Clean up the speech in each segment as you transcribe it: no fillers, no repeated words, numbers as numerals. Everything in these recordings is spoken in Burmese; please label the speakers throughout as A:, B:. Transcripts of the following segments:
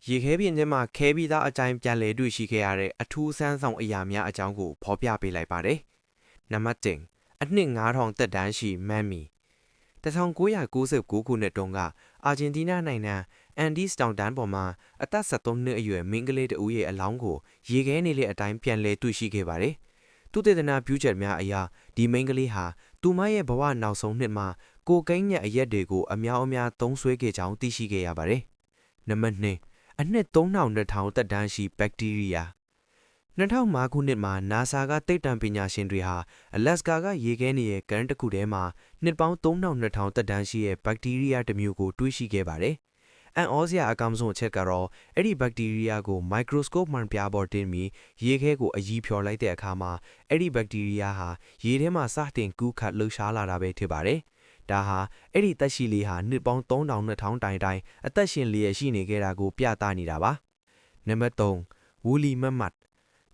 A: ရေခဲပြင်ထဲမှာခဲပြီးသားအကြိုင်ပြန်လဲတွေ့ရှိခဲ့ရတဲ့အထူးဆန်းဆောင်အရာများအကြောင်းကိုဖော်ပြပေးလိုက်ပါတယ်။နံပါတ်1အနှစ်9000သက်တမ်းရှိမမ်မီ1996ခုနှစ်တုန်းကအာဂျင်တီးနားနိုင်ငံအန်ဒီစ်တောင်တန်းပေါ်မှာအသက်73နှစ်အရွယ်မိန်းကလေးတဦးရဲ့အလောင်းကိုရေခဲနေလေအတိုင်းပြန်လဲတွေ့ရှိခဲ့ပါတယ်။သူတေသနာပြုချက်များအရဒီမိန်းကလေးဟာသူမရဲ့ဘဝနောက်ဆုံးနှစ်မှာကိုကိန်းညက်အရက်တွေကိုအများအများသုံးစွဲခဲ့ကြောင်းသိရှိခဲ့ရပါတယ်။နံပါတ်2အနှစ်3200သက်တမ်းရှိဘက်တီးရီးယား2005ခုနှစ်မှာ NASA ကသိပ္ပံပညာရှင်တွေဟာ Alaska ကရေခဲနေရဲ့ကန်တစ်ခုထဲမှာနှစ်ပေါင်း3200သက်တမ်းရှိတဲ့ဘက်တီးရီးယားတစ်မျိုးကိုတွေ့ရှိခဲ့ပါတယ်။အန်ဩစရာအကောင်ဆုံးအချက်ကတော့အဲ့ဒီဘက်တီးရီးယားကို microscope မှန်ပြပေါ်တင်ပြီးရေခဲကိုအကြီးဖြော်လိုက်တဲ့အခါမှာအဲ့ဒီဘက်တီးရီးယားဟာရေထဲမှာစတင်ကူးခတ်လှုပ်ရှားလာတာပဲဖြစ်ပါတယ်။ဒါဟာအဲ့ဒီသက်ရှိလေးဟာနှစ်ပေါင်း3200တိုင်အသက်ရှင်လျက်ရှိနေခဲ့တာကိုပြသနေတာပါ။နံပါတ်3ဝူလီမတ်မတ်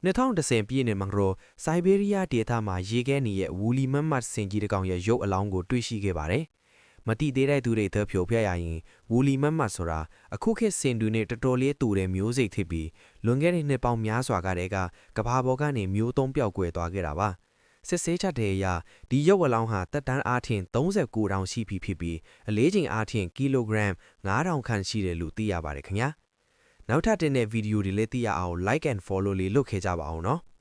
A: 2010ပြည့်နှစ်မှာတော့စိုက်ဘေးရီးယားဒေသမှာရေခဲနေရဲ့ဝူလီမတ်မတ်စင်ကြီးတစ်ကောင်ရဲ့ရုပ်အလောင်းကိုတွေ့ရှိခဲ့ပါတယ်။မတိသေးတဲ့သူတွေသဖြိုဖျက်ရရင်ဝူလီမတ်မတ်ဆိုတာအခုခေတ်စင်တူနဲ့တော်တော်လေးတူတဲ့မျိုးစိတ်ဖြစ်ပြီးလွန်ခဲ့တဲ့နှစ်ပေါင်းများစွာကတည်းကကဘာပေါ်ကနေမျိုးသုံးပြောက်ကွယ်သွားခဲ့တာပါ။စစ်ဆေးချက်တဲ့အရဒီရုပ်အလောင်းဟာတက်တန်းအားဖြင့်39တောင်ရှိပြီဖြစ်ပြီးအလေးချိန်အားဖြင့်ကီလိုဂရမ်9000ခန့်ရှိတယ်လို့သိရပါတယ်ခင်ဗျာ။နောက်ထပ်တင်တဲ့ဗီဒီယိုတွေလည်းသိရအောင် like and follow လေးလုပ်ခဲ့ကြပါအောင်နော်။